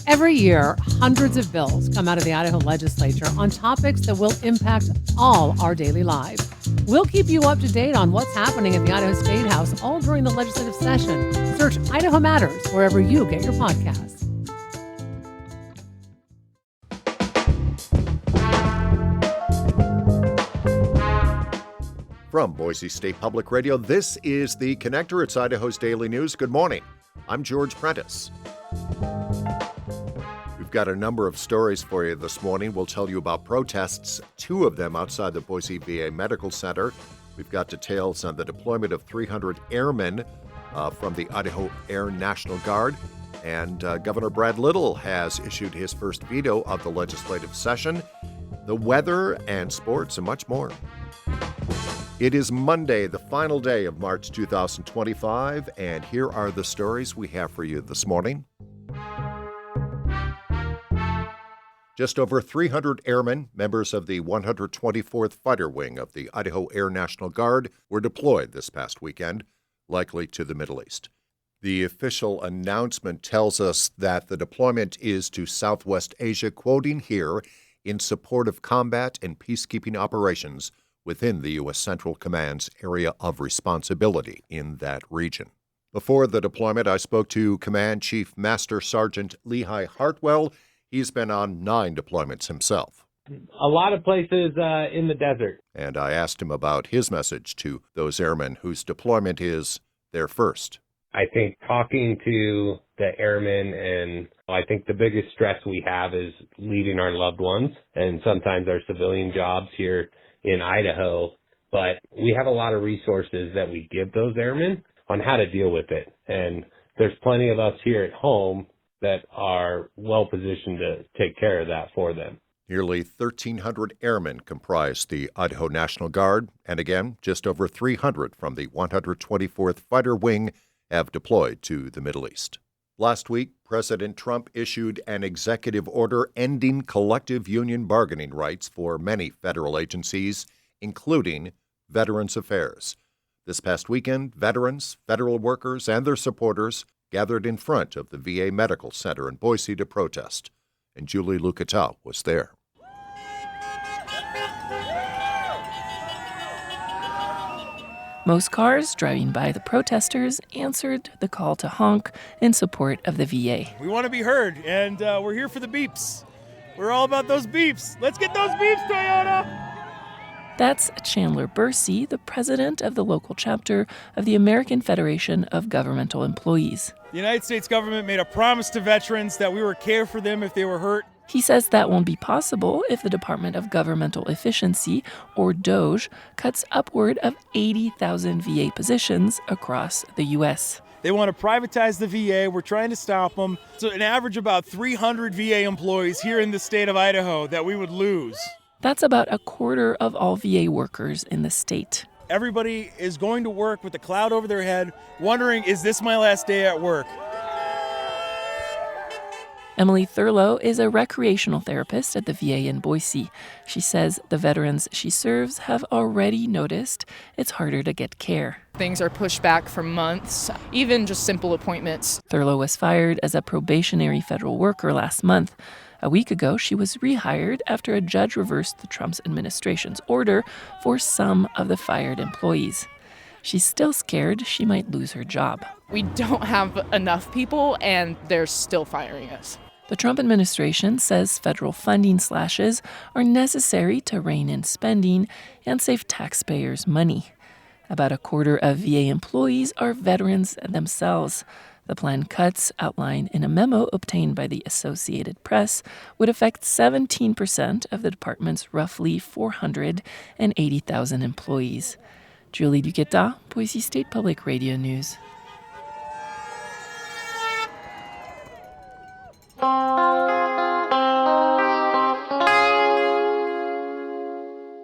Every year, hundreds of bills come out of the Idaho legislature on topics that will impact all our daily lives. We'll keep you up to date on what's happening at the Idaho State House all during the legislative session. Search Idaho Matters wherever you get your podcasts. From Boise State Public Radio, this is The Connector. It's Idaho's Daily News. Good morning. I'm George Prentice. We've got a number of stories for you this morning. We'll tell you about protests, two of them outside the Boise VA Medical Center. We've got details on the deployment of 300 airmen from the Idaho National Guard. And Governor Brad Little has issued his first veto of the legislative session, the weather and sports, and much more. It is Monday, the final day of March 2025, and here are the stories we have for you this morning. Just over 300 airmen, members of the 124th Fighter Wing of the Idaho Air National Guard, were deployed this past weekend, likely to the Middle East. The official announcement tells us that the deployment is to Southwest Asia, quoting here, in support of combat and peacekeeping operations within the U.S. Central Command's area of responsibility in that region. Before the deployment, I spoke to Command Chief Master Sergeant Lehigh Hartwell. He's been on 9 deployments himself. A lot of places in the desert. And I asked him about his message to those airmen whose deployment is their first. I think talking to the airmen, and I think the biggest stress we have is leaving our loved ones and sometimes our civilian jobs here in Idaho, but we have a lot of resources that we give those airmen on how to deal with it. And there's plenty of us here at home that are well positioned to take care of that for them. Nearly 1,300 airmen comprise the Idaho National Guard, and again, just over 300 from the 124th Fighter Wing have deployed to the Middle East. Last week, President Trump issued an executive order ending collective union bargaining rights for many federal agencies, including Veterans Affairs. This past weekend, veterans, federal workers, and their supporters gathered in front of the VA Medical Center in Boise to protest, and Julie Lucatow was there. Most cars driving by the protesters answered the call to honk in support of the VA. We want to be heard, and we're here for the beeps. We're all about those beeps. Let's get those beeps, Toyota! That's Chandler Bursey, the president of the local chapter of the American Federation of Governmental Employees. The United States government made a promise to veterans that we would care for them if they were hurt. He says that won't be possible if the Department of Governmental Efficiency, or DOGE, cuts upward of 80,000 VA positions across the U.S. They want to privatize the VA. We're trying to stop them. So an average about 300 VA employees here in the state of Idaho that we would lose. That's about a quarter of all VA workers in the state. Everybody is going to work with a cloud over their head, wondering, is this my last day at work? Emily Thurlow is a recreational therapist at the VA in Boise. She says the veterans she serves have already noticed it's harder to get care. Things are pushed back for months, even just simple appointments. Thurlow was fired as a probationary federal worker last month. A week ago, she was rehired after a judge reversed the Trump administration's order for some of the fired employees. She's still scared she might lose her job. We don't have enough people, and they're still firing us. The Trump administration says federal funding slashes are necessary to rein in spending and save taxpayers money. About a quarter of VA employees are veterans themselves. The planned cuts, outlined in a memo obtained by the Associated Press, would affect 17% of the department's roughly 480,000 employees. Julie Lucatow, Boise State Public Radio News.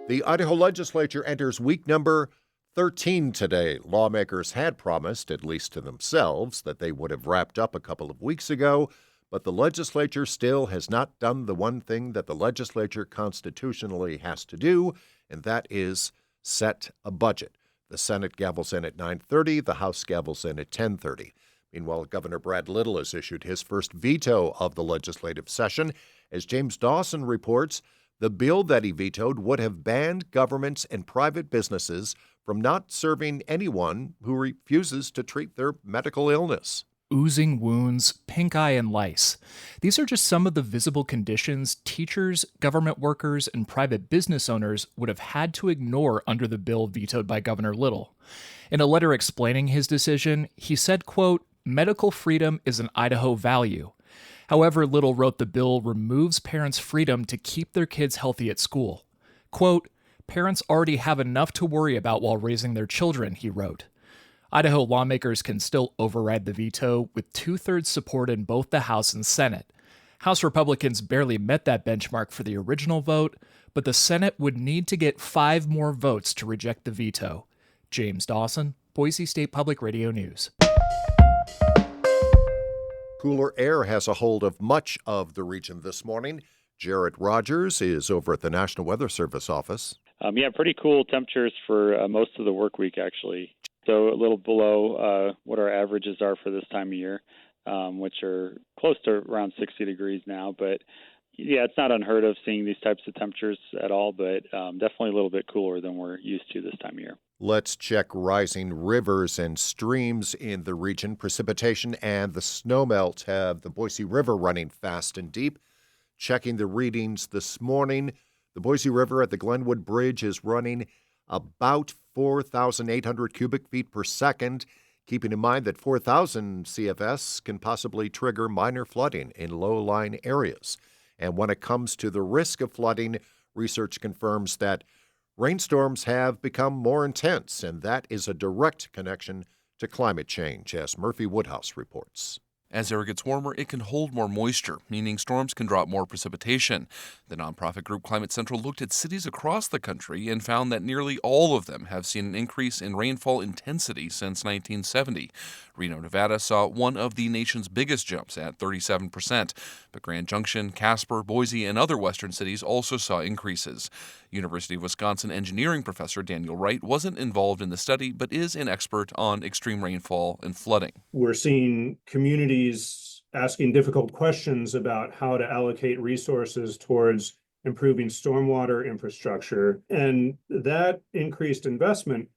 The Idaho legislature enters week number 13 today. Lawmakers had promised, at least to themselves, that they would have wrapped up a couple of weeks ago, but the legislature still has not done the one thing that the legislature constitutionally has to do, and that is set a budget. The Senate gavels in at 9:30, the House gavels in at 10:30. Meanwhile, Governor Brad Little has issued his first veto of the legislative session. As James Dawson reports, the bill that he vetoed would have banned governments and private businesses from not serving anyone who refuses to treat their medical illness. Oozing wounds, pink eye, and lice. These are just some of the visible conditions teachers, government workers, and private business owners would have had to ignore under the bill vetoed by Governor Little. In a letter explaining his decision, he said, quote, "Medical freedom is an Idaho value." However, Little wrote the bill removes parents' freedom to keep their kids healthy at school. Quote, "Parents already have enough to worry about while raising their children," he wrote. Idaho lawmakers can still override the veto with 2/3 support in both the House and Senate. House Republicans barely met that benchmark for the original vote, but the Senate would need to get 5 more votes to reject the veto. James Dawson, Boise State Public Radio News. Cooler air has a hold of much of the region this morning. Jarrett Rogers is over at the National Weather Service office. Pretty cool temperatures for most of the work week, actually. So a little below what our averages are for this time of year, which are close to around 60 degrees now. But, yeah, it's not unheard of seeing these types of temperatures at all, but definitely a little bit cooler than we're used to this time of year. Let's check rising rivers and streams in the region. Precipitation and the snowmelt have the Boise River running fast and deep. Checking the readings this morning, the Boise River at the Glenwood Bridge is running about 4,800 cubic feet per second, keeping in mind that 4,000 CFS can possibly trigger minor flooding in low-lying areas. And when it comes to the risk of flooding, research confirms that rainstorms have become more intense, and that is a direct connection to climate change, as Murphy Woodhouse reports. As air gets warmer, it can hold more moisture, meaning storms can drop more precipitation. The nonprofit group Climate Central looked at cities across the country and found that nearly all of them have seen an increase in rainfall intensity since 1970. Reno, Nevada saw one of the nation's biggest jumps at 37%, but Grand Junction, Casper, Boise, and other western cities also saw increases. University of Wisconsin engineering professor Daniel Wright wasn't involved in the study, but is an expert on extreme rainfall and flooding. We're seeing communities asking difficult questions about how to allocate resources towards improving stormwater infrastructure. And that increased investment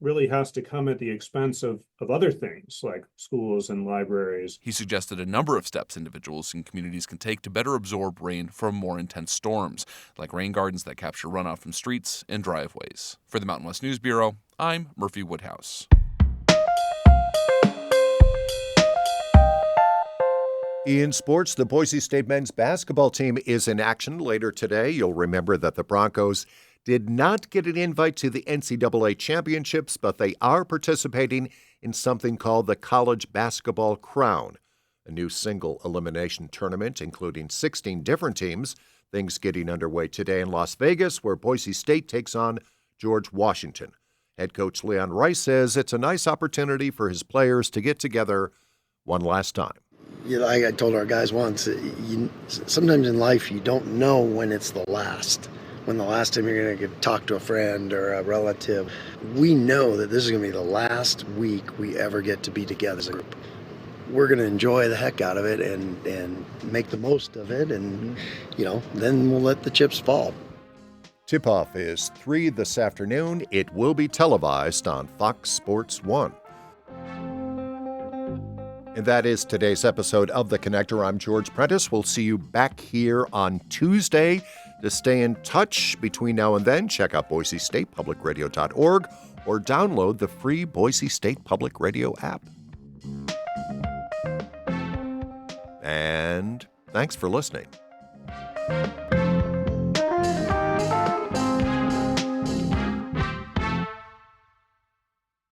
really has to come at the expense of other things like schools and libraries. He suggested a number of steps individuals and communities can take to better absorb rain from more intense storms, like rain gardens that capture runoff from streets and driveways. For the Mountain West News Bureau, I'm Murphy Woodhouse. In sports, the Boise State men's basketball team is in action later today. You'll remember that the Broncos did not get an invite to the NCAA championships, but they are participating in something called the College Basketball Crown, a new single elimination tournament including 16 different teams. Things getting underway today in Las Vegas, where Boise State takes on George Washington. Head coach Leon Rice says it's a nice opportunity for his players to get together one last time. Like I told our guys once, sometimes in life you don't know when it's the last time you're going to talk to a friend or a relative. We know that this is going to be the last week we ever get to be together as a group. We're going to enjoy the heck out of it and make the most of it, and then we'll let the chips fall. Tip-off is 3 this afternoon. It will be televised on Fox Sports 1. And that is today's episode of The Connector. I'm George Prentice. We'll see you back here on Tuesday. To stay in touch between now and then, check out BoiseStatePublicRadio.org or download the free Boise State Public Radio app. And thanks for listening.